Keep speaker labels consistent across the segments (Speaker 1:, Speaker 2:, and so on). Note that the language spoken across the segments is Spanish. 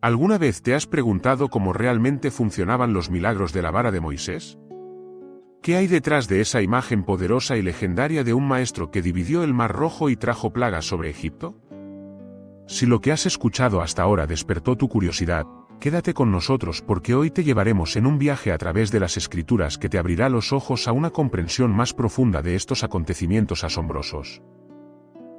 Speaker 1: ¿Alguna vez te has preguntado cómo realmente funcionaban los milagros de la vara de Moisés? ¿Qué hay detrás de esa imagen poderosa y legendaria de un maestro que dividió el Mar Rojo y trajo plagas sobre Egipto? Si lo que has escuchado hasta ahora despertó tu curiosidad, quédate con nosotros porque hoy te llevaremos en un viaje a través de las Escrituras que te abrirá los ojos a una comprensión más profunda de estos acontecimientos asombrosos.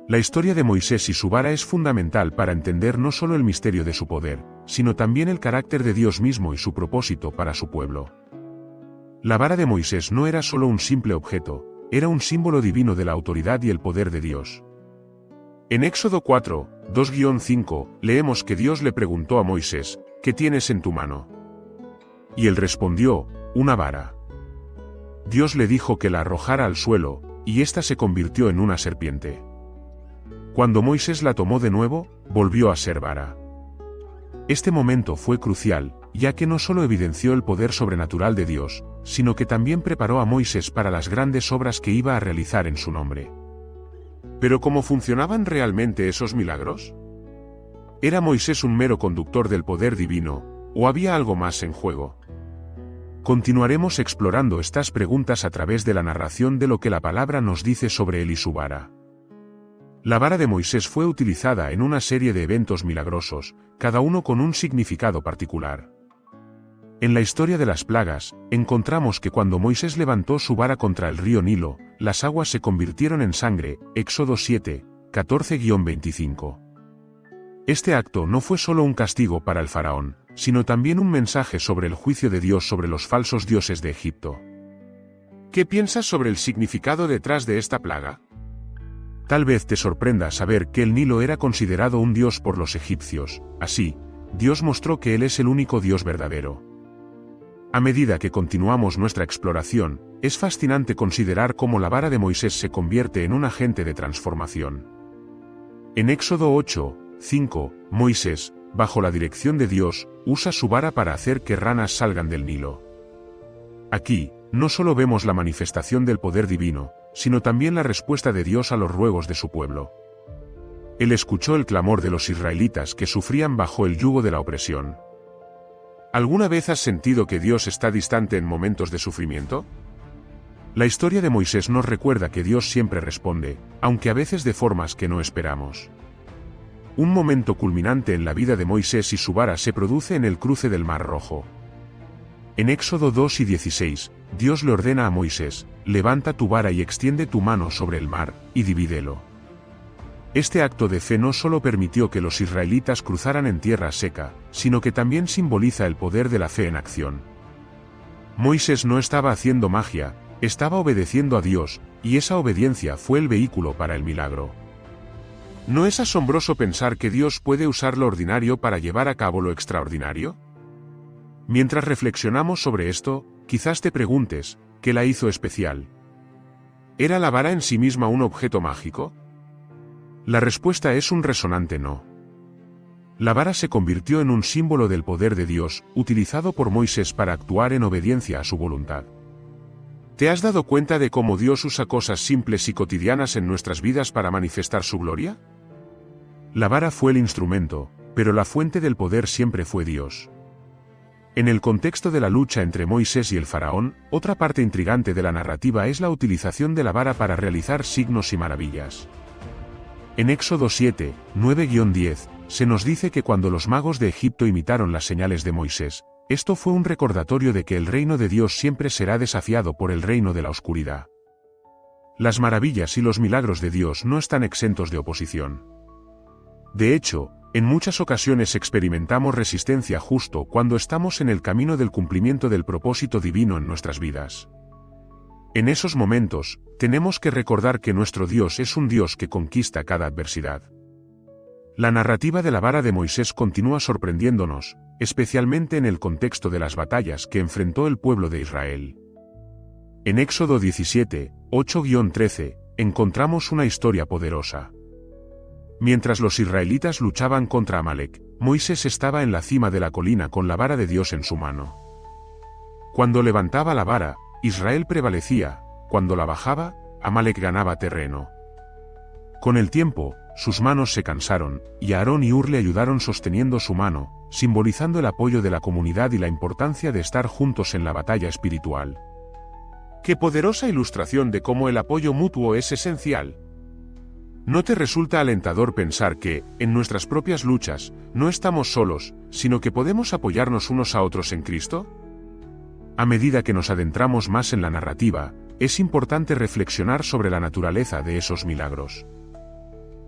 Speaker 1: La historia de Moisés y su vara es fundamental para entender no solo el misterio de su poder, sino también el carácter de Dios mismo y su propósito para su pueblo. La vara de Moisés no era solo un simple objeto, era un símbolo divino de la autoridad y el poder de Dios. En Éxodo 4, 2-5, leemos que Dios le preguntó a Moisés, ¿qué tienes en tu mano? Y él respondió, una vara. Dios le dijo que la arrojara al suelo, y ésta se convirtió en una serpiente. Cuando Moisés la tomó de nuevo, volvió a ser vara. Este momento fue crucial, ya que no solo evidenció el poder sobrenatural de Dios, sino que también preparó a Moisés para las grandes obras que iba a realizar en su nombre. ¿Pero cómo funcionaban realmente esos milagros? ¿Era Moisés un mero conductor del poder divino, o había algo más en juego? Continuaremos explorando estas preguntas a través de la narración de lo que la palabra nos dice sobre él y su vara. La vara de Moisés fue utilizada en una serie de eventos milagrosos, cada uno con un significado particular. En la historia de las plagas, encontramos que cuando Moisés levantó su vara contra el río Nilo, las aguas se convirtieron en sangre, Éxodo 7, 14-25. Este acto no fue solo un castigo para el faraón, sino también un mensaje sobre el juicio de Dios sobre los falsos dioses de Egipto. ¿Qué piensas sobre el significado detrás de esta plaga? Tal vez te sorprenda saber que el Nilo era considerado un dios por los egipcios, así, Dios mostró que Él es el único Dios verdadero. A medida que continuamos nuestra exploración, es fascinante considerar cómo la vara de Moisés se convierte en un agente de transformación. En Éxodo 8, 5, Moisés, bajo la dirección de Dios, usa su vara para hacer que ranas salgan del Nilo. Aquí, no solo vemos la manifestación del poder divino, sino también la respuesta de Dios a los ruegos de su pueblo. Él escuchó el clamor de los israelitas que sufrían bajo el yugo de la opresión. ¿Alguna vez has sentido que Dios está distante en momentos de sufrimiento? La historia de Moisés nos recuerda que Dios siempre responde, aunque a veces de formas que no esperamos. Un momento culminante en la vida de Moisés y su vara se produce en el cruce del Mar Rojo. En Éxodo 2:16, Dios le ordena a Moisés, levanta tu vara y extiende tu mano sobre el mar, y divídelo. Este acto de fe no solo permitió que los israelitas cruzaran en tierra seca, sino que también simboliza el poder de la fe en acción. Moisés no estaba haciendo magia, estaba obedeciendo a Dios, y esa obediencia fue el vehículo para el milagro. ¿No es asombroso pensar que Dios puede usar lo ordinario para llevar a cabo lo extraordinario? Mientras reflexionamos sobre esto, quizás te preguntes, ¿qué la hizo especial? ¿Era la vara en sí misma un objeto mágico? La respuesta es un resonante no. La vara se convirtió en un símbolo del poder de Dios, utilizado por Moisés para actuar en obediencia a su voluntad. ¿Te has dado cuenta de cómo Dios usa cosas simples y cotidianas en nuestras vidas para manifestar su gloria? La vara fue el instrumento, pero la fuente del poder siempre fue Dios. En el contexto de la lucha entre Moisés y el faraón, otra parte intrigante de la narrativa es la utilización de la vara para realizar signos y maravillas. En Éxodo 7, 9-10, se nos dice que cuando los magos de Egipto imitaron las señales de Moisés, esto fue un recordatorio de que el reino de Dios siempre será desafiado por el reino de la oscuridad. Las maravillas y los milagros de Dios no están exentos de oposición. De hecho, en muchas ocasiones experimentamos resistencia justo cuando estamos en el camino del cumplimiento del propósito divino en nuestras vidas. En esos momentos, tenemos que recordar que nuestro Dios es un Dios que conquista cada adversidad. La narrativa de la vara de Moisés continúa sorprendiéndonos, especialmente en el contexto de las batallas que enfrentó el pueblo de Israel. En Éxodo 17, 8-13, encontramos una historia poderosa. Mientras los israelitas luchaban contra Amalek, Moisés estaba en la cima de la colina con la vara de Dios en su mano. Cuando levantaba la vara, Israel prevalecía, cuando la bajaba, Amalek ganaba terreno. Con el tiempo, sus manos se cansaron, y Aarón y Hur le ayudaron sosteniendo su mano, simbolizando el apoyo de la comunidad y la importancia de estar juntos en la batalla espiritual. ¡Qué poderosa ilustración de cómo el apoyo mutuo es esencial! ¿No te resulta alentador pensar que, en nuestras propias luchas, no estamos solos, sino que podemos apoyarnos unos a otros en Cristo? A medida que nos adentramos más en la narrativa, es importante reflexionar sobre la naturaleza de esos milagros.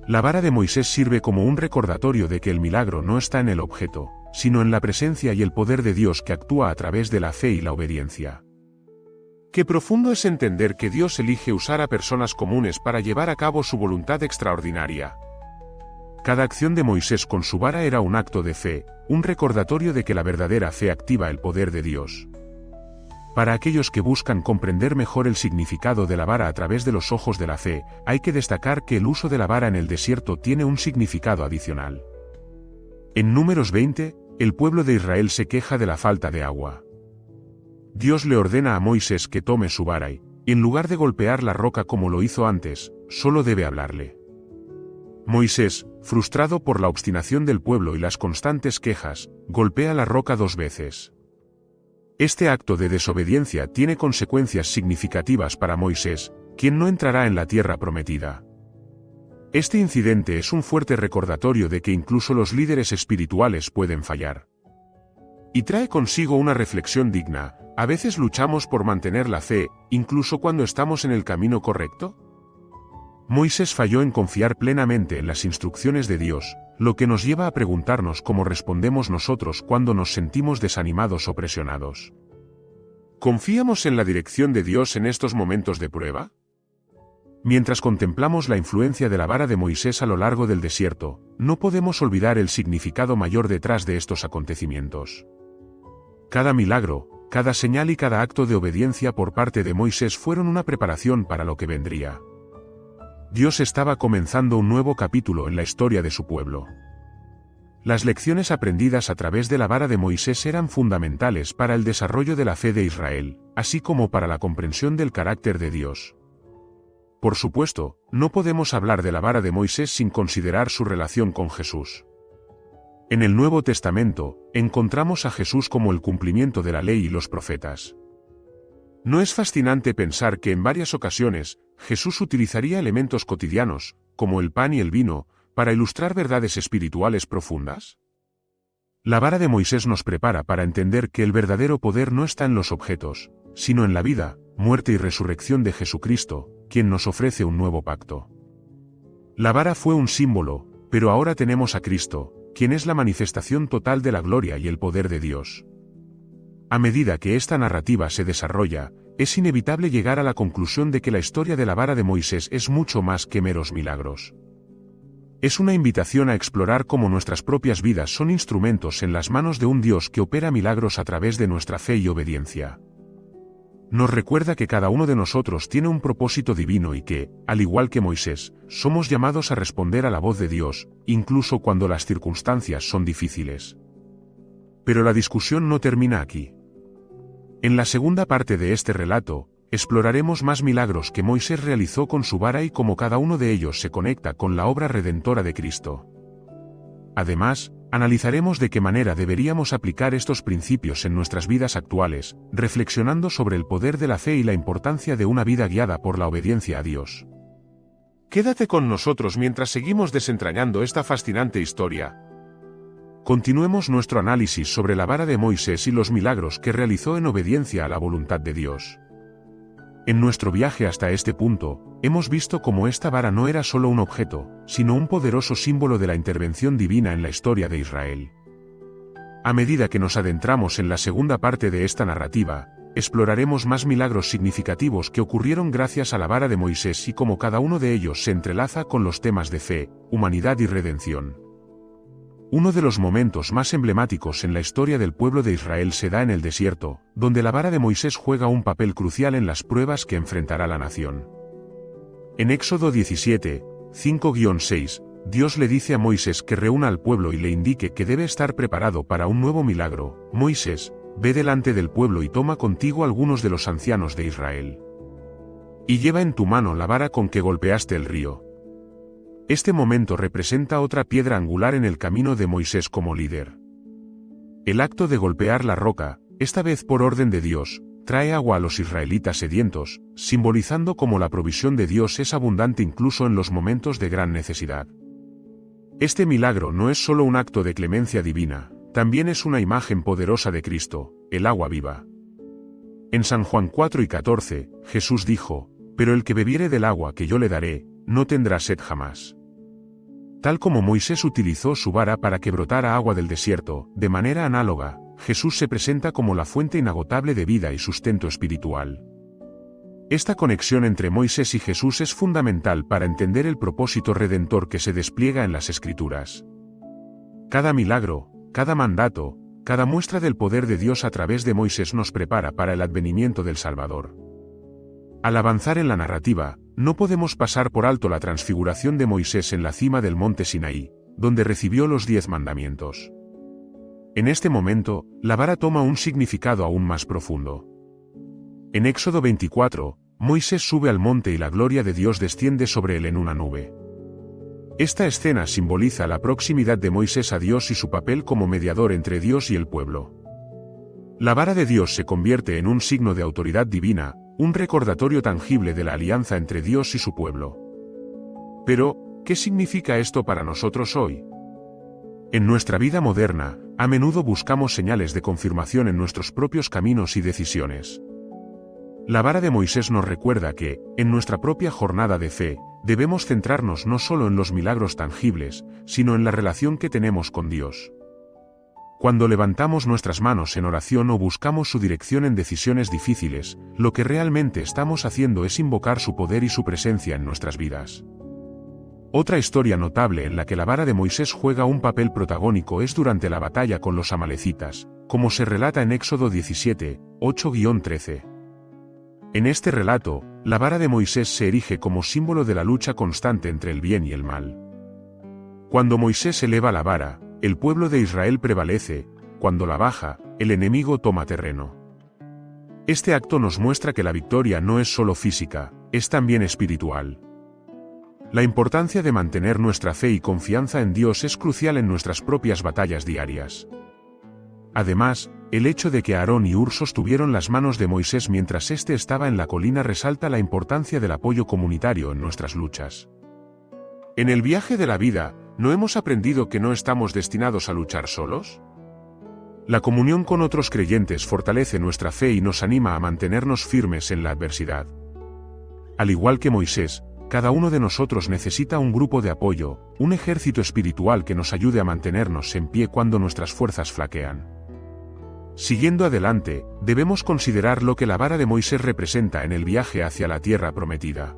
Speaker 1: La vara de Moisés sirve como un recordatorio de que el milagro no está en el objeto, sino en la presencia y el poder de Dios que actúa a través de la fe y la obediencia. Qué profundo es entender que Dios elige usar a personas comunes para llevar a cabo su voluntad extraordinaria. Cada acción de Moisés con su vara era un acto de fe, un recordatorio de que la verdadera fe activa el poder de Dios. Para aquellos que buscan comprender mejor el significado de la vara a través de los ojos de la fe, hay que destacar que el uso de la vara en el desierto tiene un significado adicional. En Números 20, el pueblo de Israel se queja de la falta de agua. Dios le ordena a Moisés que tome su vara y, en lugar de golpear la roca como lo hizo antes, solo debe hablarle. Moisés, frustrado por la obstinación del pueblo y las constantes quejas, golpea la roca 2 veces. Este acto de desobediencia tiene consecuencias significativas para Moisés, quien no entrará en la tierra prometida. Este incidente es un fuerte recordatorio de que incluso los líderes espirituales pueden fallar. Y trae consigo una reflexión digna: ¿a veces luchamos por mantener la fe, incluso cuando estamos en el camino correcto? Moisés falló en confiar plenamente en las instrucciones de Dios, lo que nos lleva a preguntarnos cómo respondemos nosotros cuando nos sentimos desanimados o presionados. ¿Confiamos en la dirección de Dios en estos momentos de prueba? Mientras contemplamos la influencia de la vara de Moisés a lo largo del desierto, no podemos olvidar el significado mayor detrás de estos acontecimientos. Cada milagro, cada señal y cada acto de obediencia por parte de Moisés fueron una preparación para lo que vendría. Dios estaba comenzando un nuevo capítulo en la historia de su pueblo. Las lecciones aprendidas a través de la vara de Moisés eran fundamentales para el desarrollo de la fe de Israel, así como para la comprensión del carácter de Dios. Por supuesto, no podemos hablar de la vara de Moisés sin considerar su relación con Jesús. En el Nuevo Testamento, encontramos a Jesús como el cumplimiento de la ley y los profetas. ¿No es fascinante pensar que en varias ocasiones, Jesús utilizaría elementos cotidianos, como el pan y el vino, para ilustrar verdades espirituales profundas? La vara de Moisés nos prepara para entender que el verdadero poder no está en los objetos, sino en la vida, muerte y resurrección de Jesucristo, quien nos ofrece un nuevo pacto. La vara fue un símbolo, pero ahora tenemos a Cristo, quien es la manifestación total de la gloria y el poder de Dios. A medida que esta narrativa se desarrolla, es inevitable llegar a la conclusión de que la historia de la vara de Moisés es mucho más que meros milagros. Es una invitación a explorar cómo nuestras propias vidas son instrumentos en las manos de un Dios que opera milagros a través de nuestra fe y obediencia. Nos recuerda que cada uno de nosotros tiene un propósito divino y que, al igual que Moisés, somos llamados a responder a la voz de Dios, incluso cuando las circunstancias son difíciles. Pero la discusión no termina aquí. En la segunda parte de este relato, exploraremos más milagros que Moisés realizó con su vara y cómo cada uno de ellos se conecta con la obra redentora de Cristo. Además, analizaremos de qué manera deberíamos aplicar estos principios en nuestras vidas actuales, reflexionando sobre el poder de la fe y la importancia de una vida guiada por la obediencia a Dios. Quédate con nosotros mientras seguimos desentrañando esta fascinante historia. Continuemos nuestro análisis sobre la vara de Moisés y los milagros que realizó en obediencia a la voluntad de Dios. En nuestro viaje hasta este punto, hemos visto cómo esta vara no era solo un objeto, sino un poderoso símbolo de la intervención divina en la historia de Israel. A medida que nos adentramos en la segunda parte de esta narrativa, exploraremos más milagros significativos que ocurrieron gracias a la vara de Moisés y cómo cada uno de ellos se entrelaza con los temas de fe, humanidad y redención. Uno de los momentos más emblemáticos en la historia del pueblo de Israel se da en el desierto, donde la vara de Moisés juega un papel crucial en las pruebas que enfrentará la nación. En Éxodo 17, 5-6, Dios le dice a Moisés que reúna al pueblo y le indique que debe estar preparado para un nuevo milagro. Moisés, ve delante del pueblo y toma contigo algunos de los ancianos de Israel. Y lleva en tu mano la vara con que golpeaste el río. Este momento representa otra piedra angular en el camino de Moisés como líder. El acto de golpear la roca, esta vez por orden de Dios, trae agua a los israelitas sedientos, simbolizando cómo la provisión de Dios es abundante incluso en los momentos de gran necesidad. Este milagro no es solo un acto de clemencia divina, también es una imagen poderosa de Cristo, el agua viva. En San Juan 4:14, Jesús dijo: «Pero el que bebiere del agua que yo le daré, no tendrá sed jamás». Tal como Moisés utilizó su vara para que brotara agua del desierto, de manera análoga, Jesús se presenta como la fuente inagotable de vida y sustento espiritual. Esta conexión entre Moisés y Jesús es fundamental para entender el propósito redentor que se despliega en las Escrituras. Cada milagro, cada mandato, cada muestra del poder de Dios a través de Moisés nos prepara para el advenimiento del Salvador. Al avanzar en la narrativa, no podemos pasar por alto la transfiguración de Moisés en la cima del monte Sinaí, donde recibió los 10 mandamientos. En este momento, la vara toma un significado aún más profundo. En Éxodo 24, Moisés sube al monte y la gloria de Dios desciende sobre él en una nube. Esta escena simboliza la proximidad de Moisés a Dios y su papel como mediador entre Dios y el pueblo. La vara de Dios se convierte en un signo de autoridad divina, un recordatorio tangible de la alianza entre Dios y su pueblo. Pero, ¿qué significa esto para nosotros hoy? En nuestra vida moderna, a menudo buscamos señales de confirmación en nuestros propios caminos y decisiones. La vara de Moisés nos recuerda que, en nuestra propia jornada de fe, debemos centrarnos no solo en los milagros tangibles, sino en la relación que tenemos con Dios. Cuando levantamos nuestras manos en oración o buscamos su dirección en decisiones difíciles, lo que realmente estamos haciendo es invocar su poder y su presencia en nuestras vidas. Otra historia notable en la que la vara de Moisés juega un papel protagónico es durante la batalla con los amalecitas, como se relata en Éxodo 17, 8-13. En este relato, la vara de Moisés se erige como símbolo de la lucha constante entre el bien y el mal. Cuando Moisés eleva la vara, el pueblo de Israel prevalece; cuando la baja, el enemigo toma terreno. Este acto nos muestra que la victoria no es solo física, es también espiritual. La importancia de mantener nuestra fe y confianza en Dios es crucial en nuestras propias batallas diarias. Además, el hecho de que Aarón y Hur sostuvieron las manos de Moisés mientras éste estaba en la colina resalta la importancia del apoyo comunitario en nuestras luchas. En el viaje de la vida, ¿no hemos aprendido que no estamos destinados a luchar solos? La comunión con otros creyentes fortalece nuestra fe y nos anima a mantenernos firmes en la adversidad. Al igual que Moisés, cada uno de nosotros necesita un grupo de apoyo, un ejército espiritual que nos ayude a mantenernos en pie cuando nuestras fuerzas flaquean. Siguiendo adelante, debemos considerar lo que la vara de Moisés representa en el viaje hacia la tierra prometida.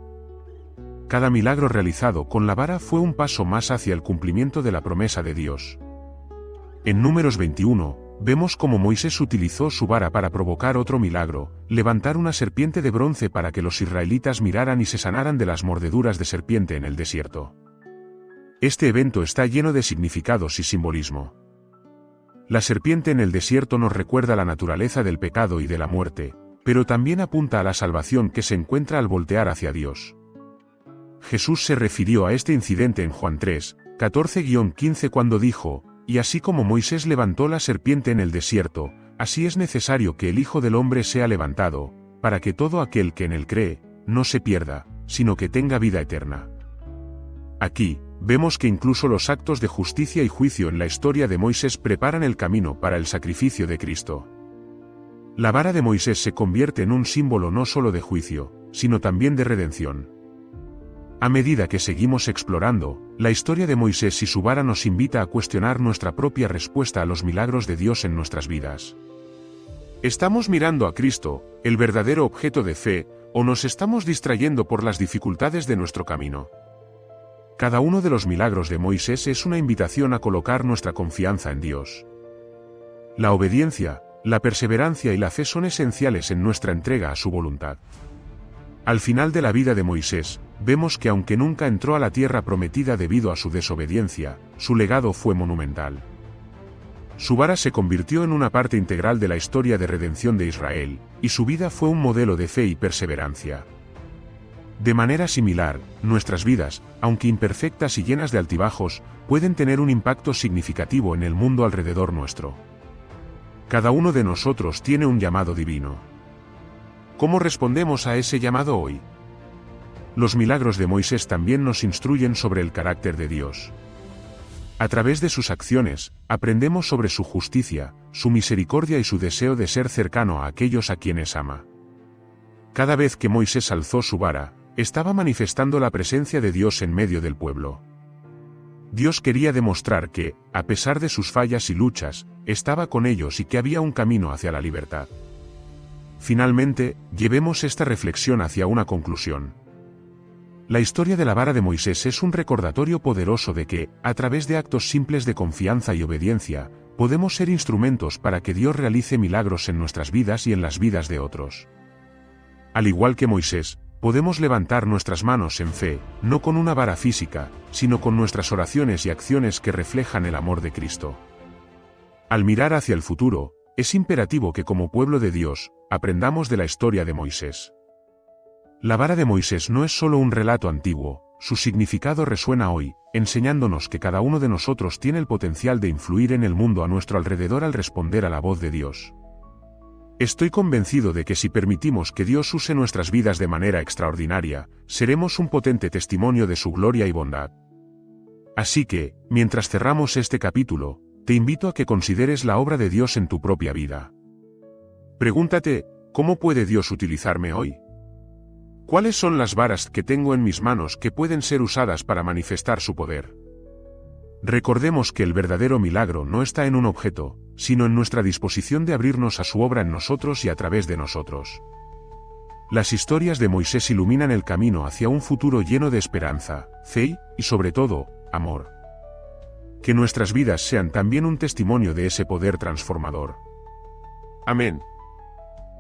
Speaker 1: Cada milagro realizado con la vara fue un paso más hacia el cumplimiento de la promesa de Dios. En Números 21, vemos cómo Moisés utilizó su vara para provocar otro milagro, levantar una serpiente de bronce para que los israelitas miraran y se sanaran de las mordeduras de serpiente en el desierto. Este evento está lleno de significados y simbolismo. La serpiente en el desierto nos recuerda la naturaleza del pecado y de la muerte, pero también apunta a la salvación que se encuentra al voltear hacia Dios. Jesús se refirió a este incidente en Juan 3, 14-15 cuando dijo: «Y así como Moisés levantó la serpiente en el desierto, así es necesario que el Hijo del Hombre sea levantado, para que todo aquel que en él cree, no se pierda, sino que tenga vida eterna». Aquí, vemos que incluso los actos de justicia y juicio en la historia de Moisés preparan el camino para el sacrificio de Cristo. La vara de Moisés se convierte en un símbolo no solo de juicio, sino también de redención. A medida que seguimos explorando, la historia de Moisés y su vara nos invita a cuestionar nuestra propia respuesta a los milagros de Dios en nuestras vidas. ¿Estamos mirando a Cristo, el verdadero objeto de fe, o nos estamos distrayendo por las dificultades de nuestro camino? Cada uno de los milagros de Moisés es una invitación a colocar nuestra confianza en Dios. La obediencia, la perseverancia y la fe son esenciales en nuestra entrega a su voluntad. Al final de la vida de Moisés, vemos que aunque nunca entró a la tierra prometida debido a su desobediencia, su legado fue monumental. Su vara se convirtió en una parte integral de la historia de redención de Israel, y su vida fue un modelo de fe y perseverancia. De manera similar, nuestras vidas, aunque imperfectas y llenas de altibajos, pueden tener un impacto significativo en el mundo alrededor nuestro. Cada uno de nosotros tiene un llamado divino. ¿Cómo respondemos a ese llamado hoy? Los milagros de Moisés también nos instruyen sobre el carácter de Dios. A través de sus acciones, aprendemos sobre su justicia, su misericordia y su deseo de ser cercano a aquellos a quienes ama. Cada vez que Moisés alzó su vara, estaba manifestando la presencia de Dios en medio del pueblo. Dios quería demostrar que, a pesar de sus fallas y luchas, estaba con ellos y que había un camino hacia la libertad. Finalmente, llevemos esta reflexión hacia una conclusión. La historia de la vara de Moisés es un recordatorio poderoso de que, a través de actos simples de confianza y obediencia, podemos ser instrumentos para que Dios realice milagros en nuestras vidas y en las vidas de otros. Al igual que Moisés, podemos levantar nuestras manos en fe, no con una vara física, sino con nuestras oraciones y acciones que reflejan el amor de Cristo. Al mirar hacia el futuro, es imperativo que como pueblo de Dios, aprendamos de la historia de Moisés. La vara de Moisés no es solo un relato antiguo, su significado resuena hoy, enseñándonos que cada uno de nosotros tiene el potencial de influir en el mundo a nuestro alrededor al responder a la voz de Dios. Estoy convencido de que si permitimos que Dios use nuestras vidas de manera extraordinaria, seremos un potente testimonio de su gloria y bondad. Así que, mientras cerramos este capítulo, te invito a que consideres la obra de Dios en tu propia vida. Pregúntate, ¿cómo puede Dios utilizarme hoy? ¿Cuáles son las varas que tengo en mis manos que pueden ser usadas para manifestar su poder? Recordemos que el verdadero milagro no está en un objeto, sino en nuestra disposición de abrirnos a su obra en nosotros y a través de nosotros. Las historias de Moisés iluminan el camino hacia un futuro lleno de esperanza, fe y, sobre todo, amor. Que nuestras vidas sean también un testimonio de ese poder transformador. Amén.